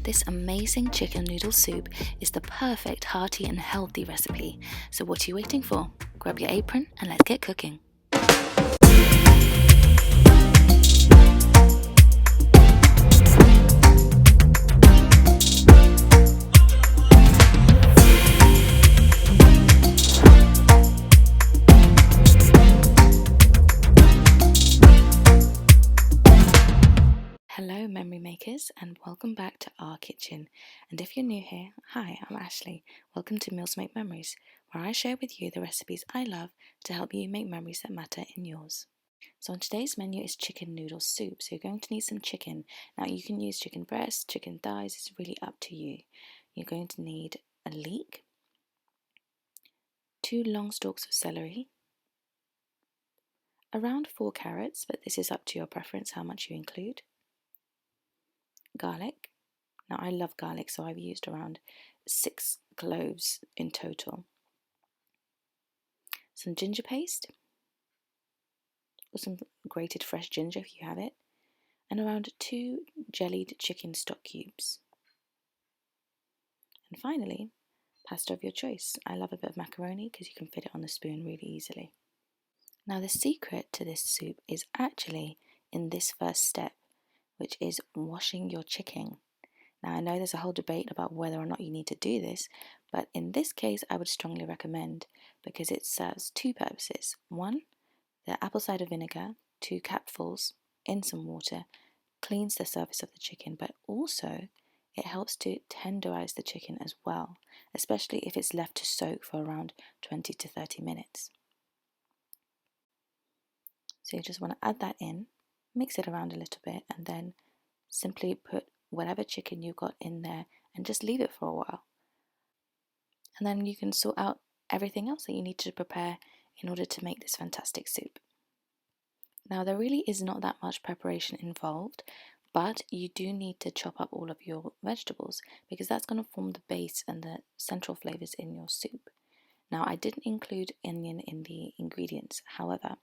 This amazing chicken noodle soup is the perfect hearty and healthy recipe. So what are you waiting for? Grab your apron and let's get cooking. Hello memory makers and welcome back to our kitchen. And if you're new here, hi, I'm Ashley. Welcome to Meals Make Memories, where I share with you the recipes I love to help you make memories that matter in yours. So on today's menu is chicken noodle soup. So you're going to need some chicken. Now you can use chicken breast, chicken thighs, it's really up to you. You're going to need a leek, 2 long stalks of celery, around 4 carrots, but this is up to your preference how much you include, garlic. Now I love garlic, so I've used around 6 cloves in total. Some ginger paste, or some grated fresh ginger if you have it, and around 2 jellied chicken stock cubes. And finally, pasta of your choice. I love a bit of macaroni because you can fit it on the spoon really easily. Now the secret to this soup is actually in this first step, which is washing your chicken. Now I know there's a whole debate about whether or not you need to do this, but in this case I would strongly recommend because it serves 2 purposes. 1, the apple cider vinegar, 2 capfuls in some water, cleans the surface of the chicken, but also it helps to tenderize the chicken as well, especially if it's left to soak for around 20 to 30 minutes. So you just want to add that in, mix it around a little bit, and then simply put whatever chicken you got in there and just leave it for a while. And then you can sort out everything else that you need to prepare in order to make this fantastic soup. Now there really is not that much preparation involved, but you do need to chop up all of your vegetables because that's going to form the base and the central flavors in your soup. Now I didn't include onion in the ingredients, however,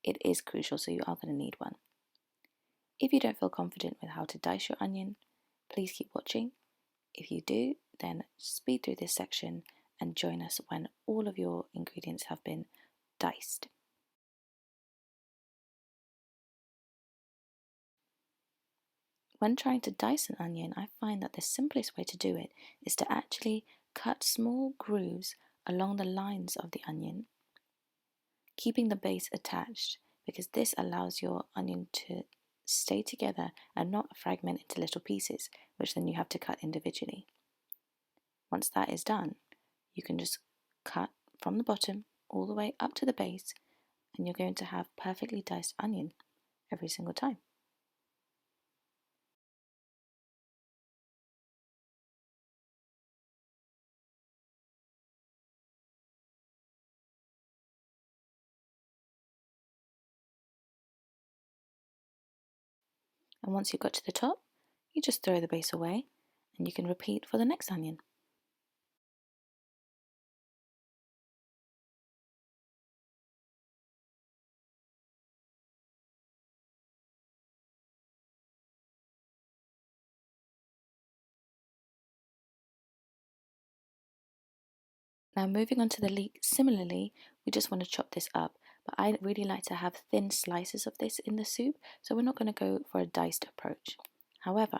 it is crucial, so you are going to need one. If you don't feel confident with how to dice your onion, please keep watching. If you do, then speed through this section and join us when all of your ingredients have been diced. When trying to dice an onion, I find that the simplest way to do it is to actually cut small grooves along the lines of the onion, keeping the base attached, because this allows your onion to stay together and not fragment into little pieces, which then you have to cut individually. Once that is done, you can just cut from the bottom all the way up to the base, and you're going to have perfectly diced onion every single time. And once you've got to the top, you just throw the base away and you can repeat for the next onion. Now moving on to the leek, similarly, we just want to chop this up, but I really like to have thin slices of this in the soup, so we're not going to go for a diced approach. However,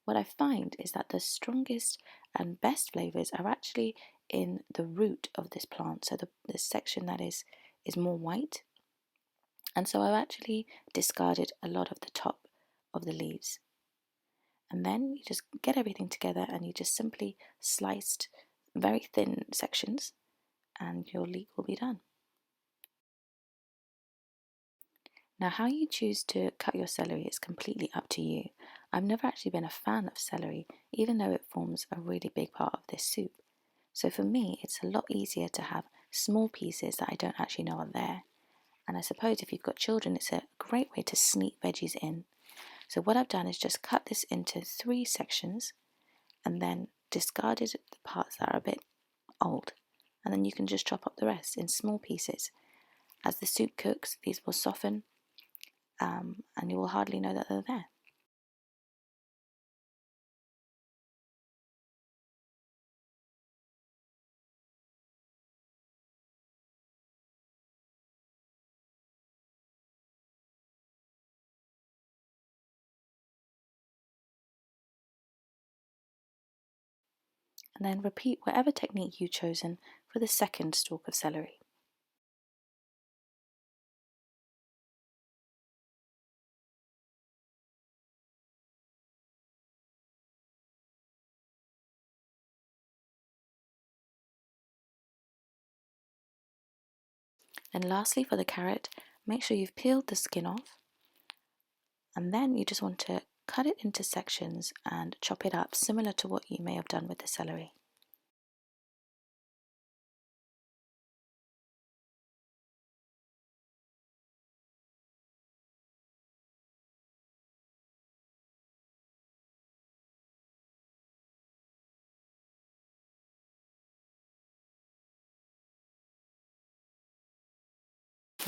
what I find is that the strongest and best flavours are actually in the root of this plant, so the section that is more white. And so I've actually discarded a lot of the top of the leaves. And then you just get everything together and you just simply sliced very thin sections and your leek will be done. Now how you choose to cut your celery is completely up to you. I've never actually been a fan of celery, even though it forms a really big part of this soup. So for me, it's a lot easier to have small pieces that I don't actually know are there. And I suppose if you've got children, it's a great way to sneak veggies in. So what I've done is just cut this into 3 sections and then discarded the parts that are a bit old. And then you can just chop up the rest in small pieces. As the soup cooks, these will soften and you will hardly know that they're there. and then repeat whatever technique you've chosen for the second stalk of celery. Then lastly, for the carrot, make sure you've peeled the skin off, and then you just want to cut it into sections and chop it up similar to what you may have done with the celery.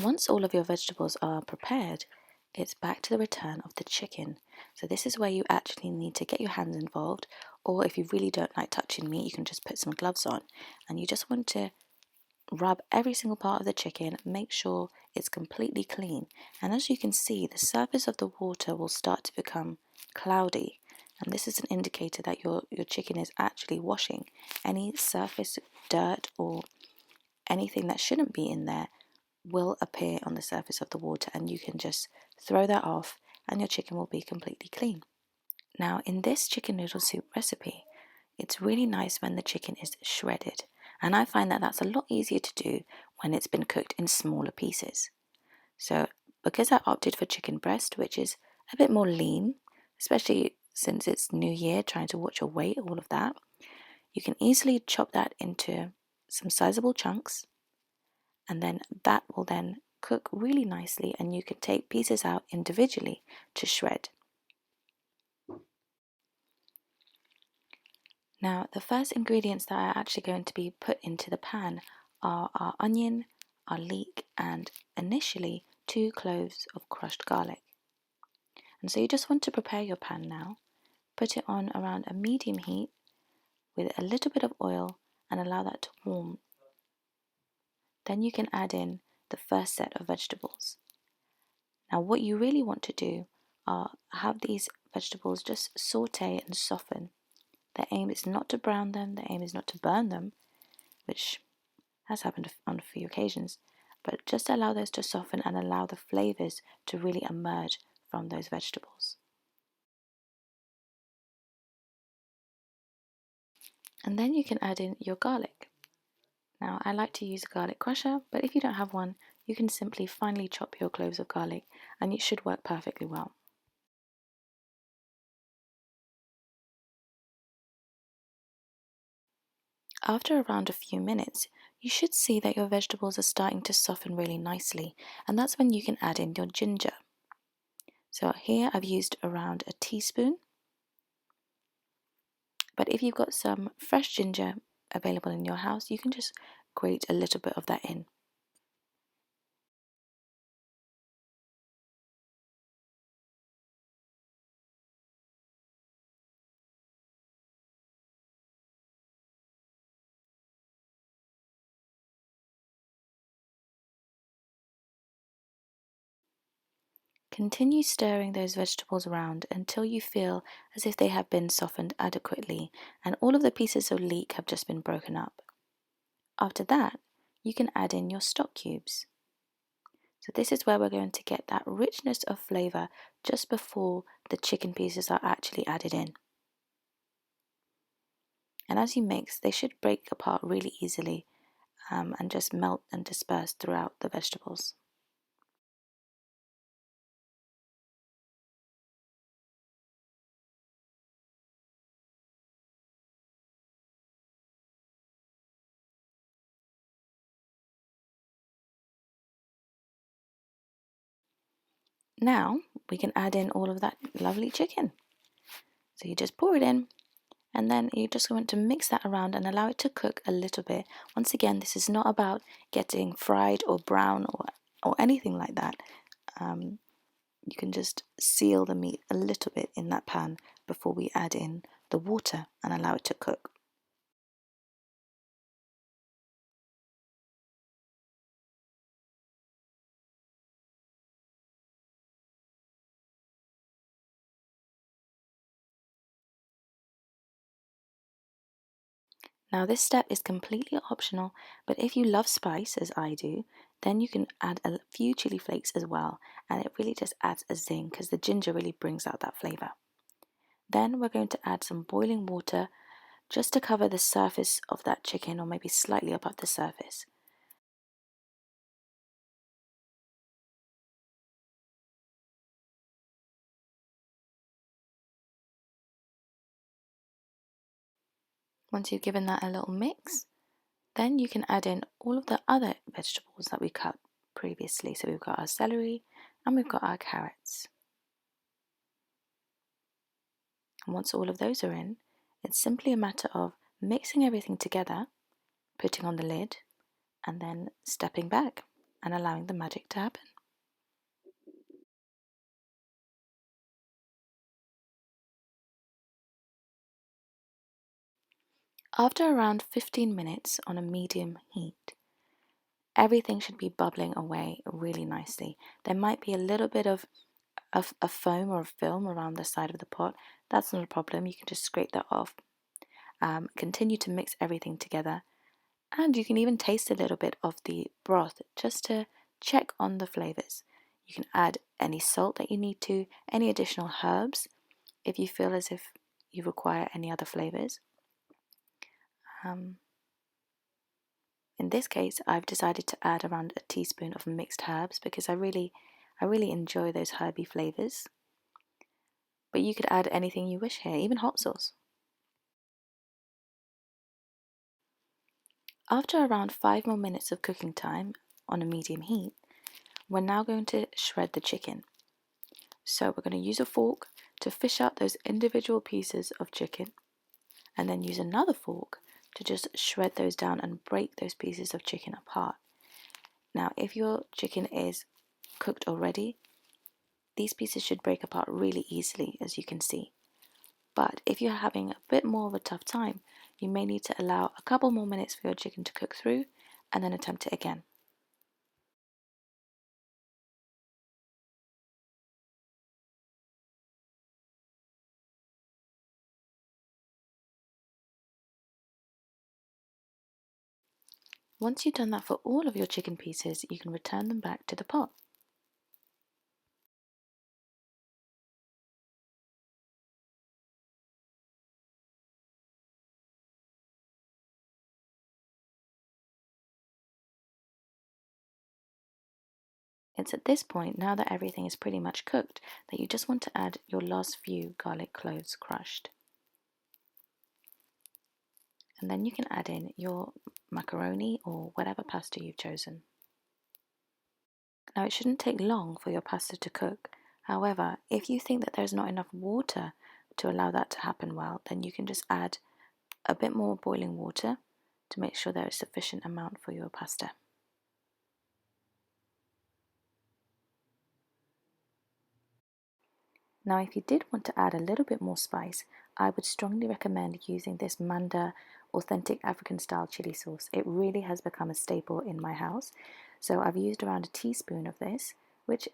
Once all of your vegetables are prepared, it's back to the return of the chicken. So this is where you actually need to get your hands involved, or if you really don't like touching meat, you can just put some gloves on, and you just want to rub every single part of the chicken, make sure it's completely clean. And as you can see, the surface of the water will start to become cloudy, and this is an indicator that your chicken is actually washing. Any surface dirt or anything that shouldn't be in there will appear on the surface of the water, and you can just throw that off and your chicken will be completely clean. Now in this chicken noodle soup recipe, it's really nice when the chicken is shredded, and I find that that's a lot easier to do when it's been cooked in smaller pieces. So because I opted for chicken breast, which is a bit more lean, especially since it's New Year, trying to watch your weight, all of that, you can easily chop that into some sizable chunks, and then that will then cook really nicely, and you can take pieces out individually to shred. Now the first ingredients that are actually going to be put into the pan are our onion, our leek, and initially 2 cloves of crushed garlic. And so you just want to prepare your pan now, put it on around a medium heat with a little bit of oil and allow that to warm. Then you can add in the first set of vegetables. Now what you really want to do are have these vegetables just saute and soften. The aim is not to brown them, the aim is not to burn them, which has happened on a few occasions, but just allow those to soften and allow the flavours to really emerge from those vegetables. And then you can add in your garlic. Now I like to use a garlic crusher, but if you don't have one, you can simply finely chop your cloves of garlic and it should work perfectly well. After around a few minutes, you should see that your vegetables are starting to soften really nicely, and that's when you can add in your ginger. So here I've used around a teaspoon, but if you've got some fresh ginger available in your house, you can just grate a little bit of that in. Continue stirring those vegetables around until you feel as if they have been softened adequately and all of the pieces of leek have just been broken up. After that, you can add in your stock cubes. So this is where we're going to get that richness of flavour just before the chicken pieces are actually added in. And as you mix, they should break apart really easily and just melt and disperse throughout the vegetables. Now we can add in all of that lovely chicken. So you just pour it in, and then you just want to mix that around and allow it to cook a little bit. Once again, this is not about getting fried or brown or anything like that. You can just seal the meat a little bit in that pan before we add in the water and allow it to cook. Now this step is completely optional, but if you love spice as I do, then you can add a few chili flakes as well, and it really just adds a zing because the ginger really brings out that flavour. Then we're going to add some boiling water just to cover the surface of that chicken, or maybe slightly above the surface. Once you've given that a little mix, then you can add in all of the other vegetables that we cut previously. So we've got our celery and we've got our carrots. And once all of those are in, it's simply a matter of mixing everything together, putting on the lid, and then stepping back and allowing the magic to happen. After around 15 minutes on a medium heat, everything should be bubbling away really nicely. There might be a little bit of a foam or a film around the side of the pot. That's not a problem, you can just scrape that off. Continue to mix everything together, and you can even taste a little bit of the broth just to check on the flavours. You can add any salt that you need to, any additional herbs if you feel as if you require any other flavours. In this case, I've decided to add around a teaspoon of mixed herbs because I really enjoy those herby flavours. But you could add anything you wish here, even hot sauce. After around 5 more minutes of cooking time on a medium heat, we're now going to shred the chicken. So we're going to use a fork to fish out those individual pieces of chicken, and then use another fork to just shred those down and break those pieces of chicken apart. Now, if your chicken is cooked already, these pieces should break apart really easily, as you can see. But if you're having a bit more of a tough time, you may need to allow a couple more minutes for your chicken to cook through and then attempt it again. Once you've done that for all of your chicken pieces, you can return them back to the pot. It's at this point, now that everything is pretty much cooked, that you just want to add your last few garlic cloves crushed. And then you can add in your macaroni or whatever pasta you've chosen. Now, it shouldn't take long for your pasta to cook. However, if you think that there's not enough water to allow that to happen well, then you can just add a bit more boiling water to make sure there is sufficient amount for your pasta. Now, if you did want to add a little bit more spice, I would strongly recommend using this Manda authentic African style chili sauce. It really has become a staple in my house. So I've used around a teaspoon of this, which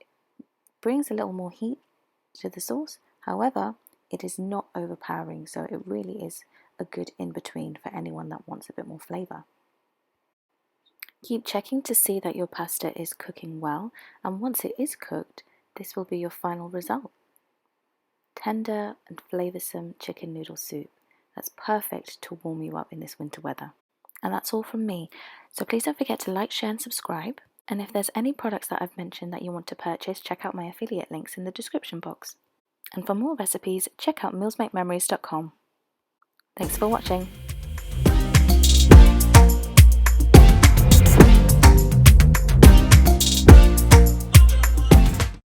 brings a little more heat to the sauce. However, it is not overpowering, so it really is a good in-between for anyone that wants a bit more flavour. Keep checking to see that your pasta is cooking well, and once it is cooked, this will be your final result. Tender and flavoursome chicken noodle soup. That's perfect to warm you up in this winter weather. And that's all from me. So please don't forget to like, share and subscribe. And if there's any products that I've mentioned that you want to purchase, check out my affiliate links in the description box. And for more recipes, check out mealsmakememories.com. Thanks for watching.